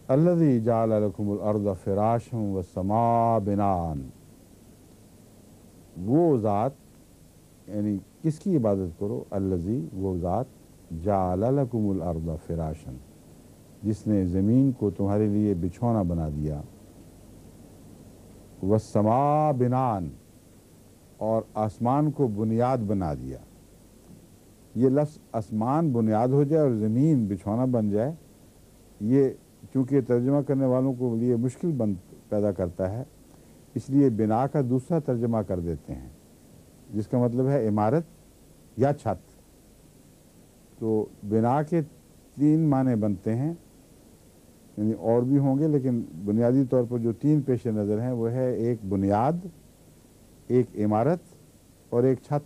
अल्लज़ी जअल लकुमुल अर्ज़ फ़िराशम वस्समा बिनान, वो ज़ात, यानी किसकी इबादत करो? अल्लज़ी, वो ज़ात, जअल लकुमुल अर्ज़ फ़िराशन, जिसने ज़मीन को तुम्हारे लिए बिछौना बना दिया, वस्समा बिनान, और आसमान को बुनियाद बना दिया। ये लफ्ज़ आसमान बुनियाद हो जाए और ज़मीन बिछौना बन जाए, ये चूँकि तर्जमा करने वालों को लिए मुश्किल पैदा करता है, इसलिए बिना का दूसरा तर्जमा कर देते हैं, जिसका मतलब है इमारत या छत। तो बिना के तीन माने बनते हैं, यानी और भी होंगे, लेकिन बुनियादी तौर पर जो तीन पेश नज़र हैं वो है एक बुनियाद, एक इमारत और एक छत।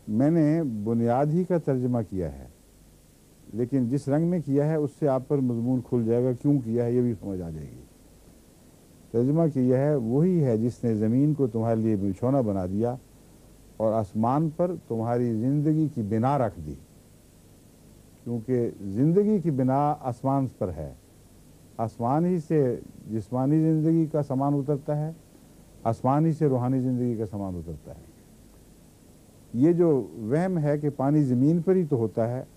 मैंने बुनियाद ही का तर्जमा किया है, लेकिन जिस रंग में किया है उससे आप पर मजमून खुल जाएगा, क्यों किया है ये भी समझ आ जाएगी। तर्जमा किया है वही है जिसने ज़मीन को तुम्हारे लिए बिछौना बना दिया और आसमान पर तुम्हारी ज़िंदगी की बिना रख दी, क्योंकि ज़िंदगी की बिना आसमान पर है। आसमान ही से जिस्मानी ज़िंदगी का सामान उतरता है, आसमान ही से रूहानी ज़िंदगी का सामान उतरता है। ये जो वहम है कि पानी ज़मीन पर ही तो होता है,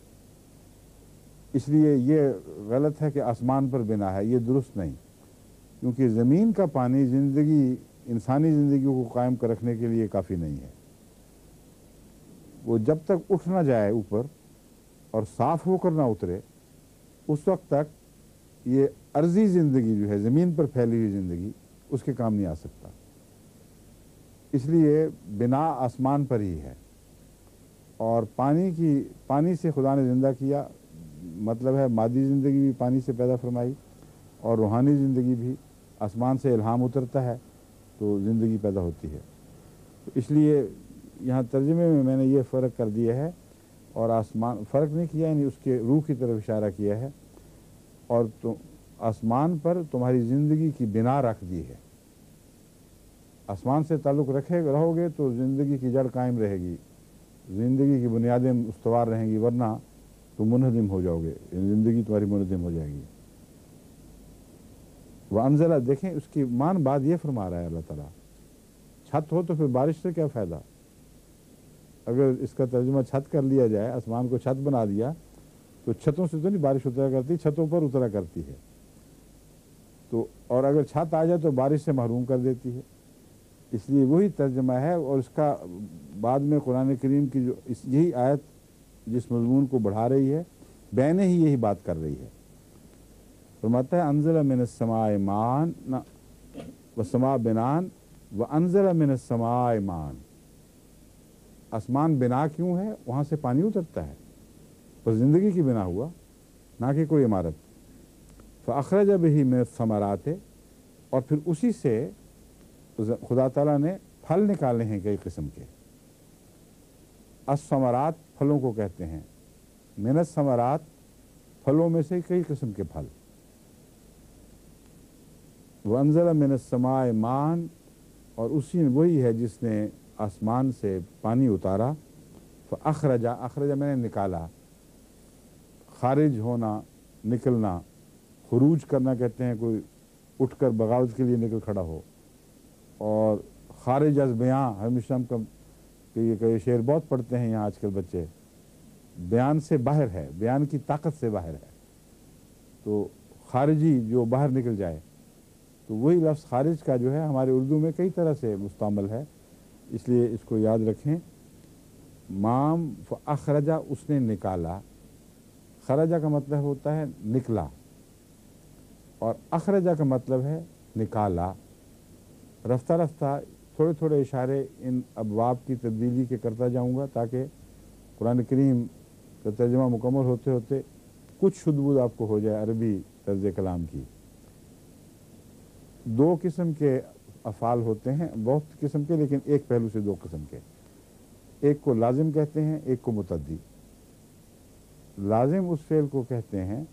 इसलिए ये गलत है कि आसमान पर बिना है, ये दुरुस्त नहीं, क्योंकि ज़मीन का पानी ज़िंदगी, इंसानी ज़िंदगी को कायम कर रखने के लिए काफ़ी नहीं है। वो जब तक उठ ना जाए ऊपर और साफ़ होकर ना उतरे, उस वक्त तक ये अर्ज़ी ज़िंदगी जो है, ज़मीन पर फैली हुई ज़िंदगी, उसके काम नहीं आ सकता। इसलिए बिना आसमान पर ही है। और पानी से खुदा ने ज़िंदा किया, मतलब है मादी ज़िंदगी भी पानी से पैदा फरमाई और रूहानी ज़िंदगी भी। आसमान से इल्हाम उतरता है तो ज़िंदगी पैदा होती है। तो इसलिए यहाँ तर्जुमे में मैंने ये फ़र्क कर दिया है, और आसमान फ़र्क नहीं किया, यानी उसके रूह की तरफ इशारा किया है। और तो आसमान पर तुम्हारी ज़िंदगी की बिना रख दी है। आसमान से ताल्लुक़ रहोगे तो ज़िंदगी की जड़ कायम रहेगी, ज़िंदगी की बुनियादें उस्तवार रहेंगी, वरना तुम मुनहदिम हो जाओगे, ज़िंदगी तुम्हारी मुनहदिम हो जाएगी। वह अनज़ला, देखें उसकी मान बात ये फरमा रहा है अल्लाह ताला, छत हो तो फिर बारिश से क्या फ़ायदा? अगर इसका तर्जुमा छत कर लिया जाए, आसमान को छत बना दिया, तो छतों से तो नहीं बारिश उतरा करती, छतों पर उतरा करती है। तो और अगर छत आ जाए तो बारिश से महरूम कर देती है। इसलिए वही तर्जुमा है, और इसका बाद में कुरान करीम की जो यही आयत जिस मज़मून को बढ़ा रही है, बैने ही यही बात कर रही है। फरमाता है अनज़ला मिनस समाए मान व समा बिनान व अनज़ला मिनस समाए मान। आसमान बिना क्यों है? वहाँ से पानी उतरता है, पर ज़िंदगी की बिना हुआ, ना कि कोई इमारत। फ़अख़रज बिही मिनस समरात, और फिर उसी से खुदा ताला ने फल निकाले हैं कई किस्म के। असमरात फलों को कहते हैं, मिनस समरात फलों में से कई किस्म के फल। वंज़ला मिनस समाए मान, और उसी वही है जिसने आसमान से पानी उतारा। फ़अख़रजा, अख़रजा मैंने निकाला, खारिज होना, निकलना, खुरूज करना कहते हैं, कोई उठकर बगावत के लिए निकल खड़ा हो। और खारिज अज़ बयां, हमेशा का ये शेर बहुत पढ़ते हैं यहाँ आजकल बच्चे, बयान से बाहर है, बयान की ताकत से बाहर है। तो खारिजी जो बाहर निकल जाए, तो वही लफ्ज़ खारिज का जो है हमारे उर्दू में कई तरह से मुस्तमल है, इसलिए इसको याद रखें। माम फ़अख़रजा, उसने निकाला। खरजा का मतलब होता है निकला, और अख़रजा का मतलब है निकाला। रफ्ता रफ्ता थोड़े थोड़े इशारे इन अबवाब की तब्दीली के करता जाऊँगा, ताकि कुरान करीम का तर्जुमा मुकम्मल होते होते कुछ शुद्ध-बुद्ध आपको हो जाए अरबी तर्ज़ कलाम की। दो किस्म के अफ़ाल होते हैं, बहुत किस्म के, लेकिन एक पहलू से दो किस्म के। एक को लाजिम कहते हैं, एक को मुतद्दी। लाजिम उस फ़ेल को कहते हैं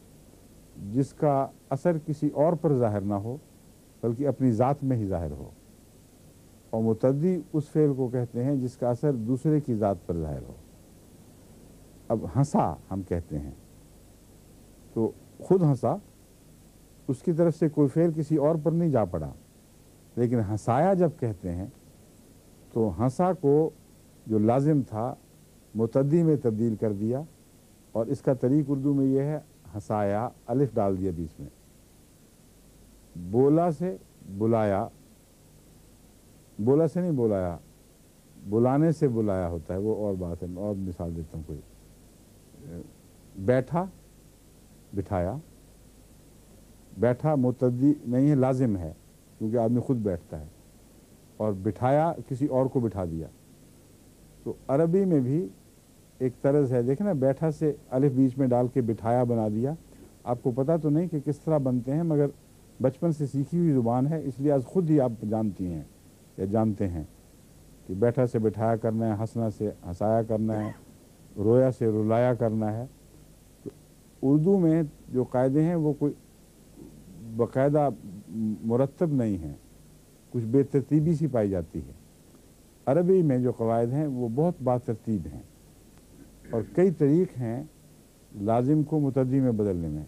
जिसका असर किसी और पर ज़ाहिर ना हो, बल्कि अपनी ज़ात में ही ज़ाहिर हो। और मुतद्दी उस फ़ेल को कहते हैं जिसका असर दूसरे की ज़ात पर ज़ाहिर हो। अब हंसा हम कहते हैं, तो खुद हंसा उसकी तरफ से कोई फेल किसी और पर नहीं जा पड़ा। लेकिन हंसाया जब कहते हैं तो हंसा को जो लाजिम था मुतद्दी में तब्दील कर दिया, और इसका तरीक उर्दू में यह है हंसाया, अलिफ डाल दिया बीच में। बोला से बुलाया, बोला से नहीं बुलाया, बुलाने से बुलाया होता है, वो और बात है। और मिसाल देता हूँ कोई। बैठा, बिठाया। बैठा मुतद्दी नहीं है, लाजिम है, क्योंकि आदमी खुद बैठता है। और बिठाया, किसी और को बिठा दिया। तो अरबी में भी एक तर्ज है, देखें ना, बैठा से अलिफ बीच में डाल के बिठाया बना दिया। आपको पता तो नहीं कि किस तरह बनते हैं, मगर बचपन से सीखी हुई ज़ुबान है, इसलिए आज खुद ही आप जानती हैं या जानते हैं कि बैठा से बिठाया करना है, हंसना से हंसाया करना है, रोया से रुलाया करना है। तो उर्दू में जो कायदे हैं वो कोई बाकायदा मुरतब नहीं हैं, कुछ बेतरतीबी सी पाई जाती है। अरबी में जो कवायद हैं वो बहुत बातरतीब हैं, और कई तरीक़ हैं लाजिम को मुतद्दी में बदलने में।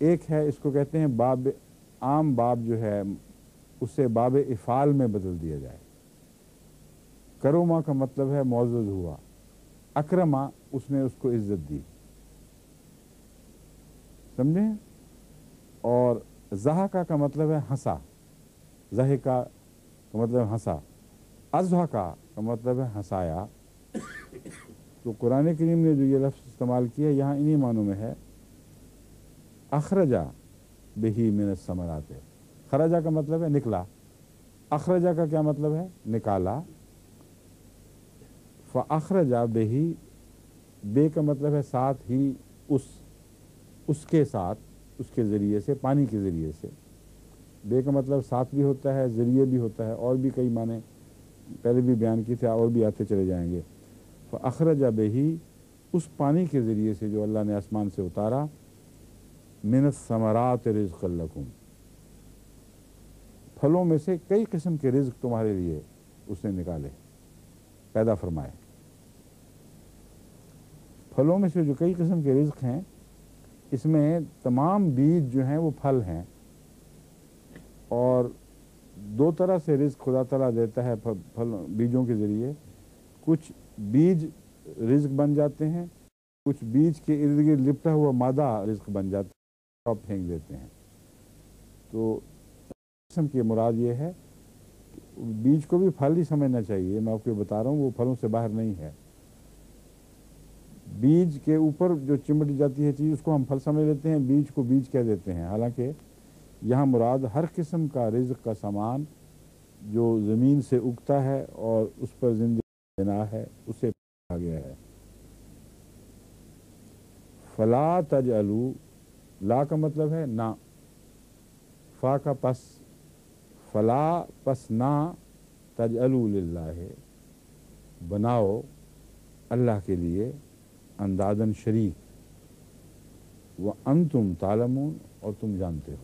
एक है, इसको कहते हैं बाब, आम बाब जो है उससे बाब इफ़ाल में बदल दिया जाए। करोमा का मतलब है मौजूद हुआ, अकरमा उसने उसको इज्जत दी, समझे। और ज़हाका का मतलब है हंसा, ज़हिका का मतलब हंसा, अज़हका का मतलब है हंसाया। तो कुरान करीम ने जो ये लफ्ज़ इस्तेमाल किया यहाँ इन्हीं मानों में है। अखरजा बिही मिनस समरात, खरजा का मतलब है निकला, अखरजा का क्या मतलब है निकाला। फ़अखरजा बिही, बे का मतलब है साथ ही, उसके साथ, उसके ज़रिए से, पानी के ज़रिए से। बे का मतलब साथ भी होता है, ज़रिए भी होता है, और भी कई माने पहले भी बयान की थे और भी आते चले जाएंगे। फ़अखरजा बिही, उस पानी के ज़रिए से जो अल्लाह ने आसमान से उतारा, मिनस समरात रिज़्क़न लकुम, फलों में से कई किस्म के रिज़्क़ तुम्हारे लिए उसने निकाले, पैदा फरमाए। फलों में से जो कई किस्म के रिज़्क़ हैं, इसमें तमाम बीज जो हैं वो फल हैं। और दो तरह से रिज़्क़ खुदा तआला देता है फल बीजों के ज़रिए। कुछ बीज रिज़्क़ बन जाते हैं, कुछ बीज के इर्द गिर्द लिपटा हुआ मादा रिज़्क़ बन जाता है, आप फेंक देते हैं। तो किस्म की मुराद ये है, बीज को भी फल ही समझना चाहिए। मैं आपको बता रहा हूँ, वो फलों से बाहर नहीं है। बीज के ऊपर जो चिमट जाती है चीज़, उसको हम फल समझ लेते हैं, बीज को बीज कह देते हैं। हालांकि यहाँ मुराद हर किस्म का रिज़्क़ का सामान जो ज़मीन से उगता है और उस पर ज़िंदगी बना है, उसे कहा गया है। फला तजअलू, ला का मतलब है ना, फा का पस, फला पस ना, तजअलू लिल्लाह, बनाओ अल्लाह के लिए अंदाज़न शरीक, व अंतुम तालमून, और तुम जानते हो।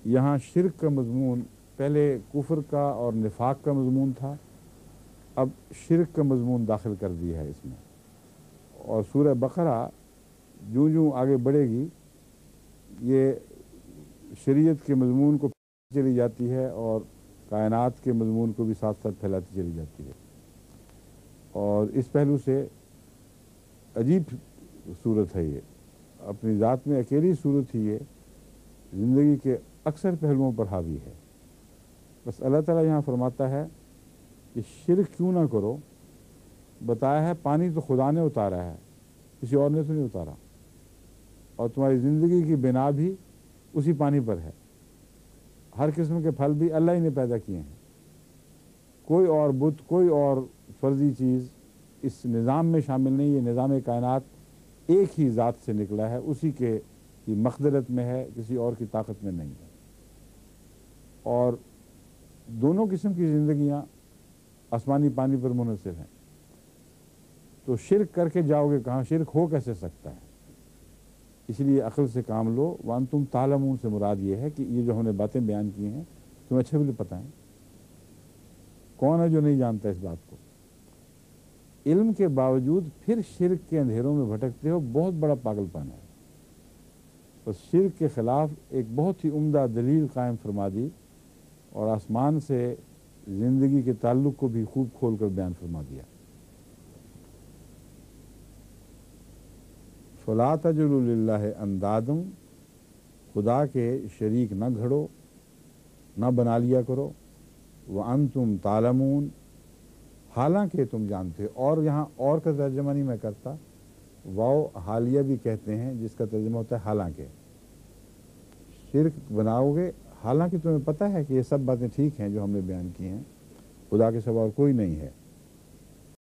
यहाँ शिर्क का मज़मून, पहले कुफ्र का और निफाक का मज़मून था, अब शिर्क का मज़मून दाखिल कर दिया है इसमें। और सूरह बकरा जूँ जूँ आगे बढ़ेगी, ये शरीयत के मज़मून को चली जाती है और कायनात के मज़मून को भी साथ साथ फैलाती चली जाती है। और इस पहलू से अजीब सूरत है ये, अपनी ज़ात में अकेली सूरत ही ये ज़िंदगी के अक्सर पहलुओं पर हावी है। बस अल्लाह ताला यहाँ फरमाता है कि शिर्क क्यों ना करो। बताया है पानी तो खुदा ने उतारा है, किसी और ने तो नहीं उतारा, और तुम्हारी ज़िंदगी की बिना भी उसी पानी पर है। हर किस्म के फल भी अल्लाह ही ने पैदा किए हैं। कोई और बुत, कोई और फर्जी चीज़ इस निज़ाम में शामिल नहीं। ये निज़ाम कायनात एक ही ज़ात से निकला है, उसी के की मक़दरत में है, किसी और की ताकत में नहीं है। और दोनों किस्म की ज़िंदगियाँ आसमानी पानी पर मुनहसर हैं। तो शिर्क करके जाओगे कहाँ, शिर्क हो कैसे सकता है। इसलिए अक्ल से काम लो। वान तुम तालमून से मुराद ये है कि ये जो हमने बातें बयान की हैं तुम्हें अच्छे भी पता है। कौन है जो नहीं जानता इस बात को। इल्म के बावजूद फिर शिर्क के अंधेरों में भटकते हो, बहुत बड़ा पागलपन है। تو شرک کے خلاف ایک بہت ہی عمدہ دلیل قائم فرما دی اور آسمان سے زندگی کے تعلق کو بھی خوب کھول کر بیان فرما دیا۔ فَلَا تَجْعَلُوا لِلَّهِ اندادم، خدا کے شریک نہ گھڑو، نہ بنا لیا کرو، وَأَنْتُمْ تَعْلَمُونَ، حالانکہ تم جانتے۔ اور یہاں اور کا ترجمہ نہیں میں کرتا، واو حالیہ بھی کہتے ہیں جس کا ترجمہ ہوتا ہے حالانکہ۔ شرک بناؤ گے حالانکہ تمہیں پتہ ہے کہ یہ سب باتیں ٹھیک ہیں جو ہم نے بیان کی ہیں، خدا کے سوا اور کوئی نہیں ہے۔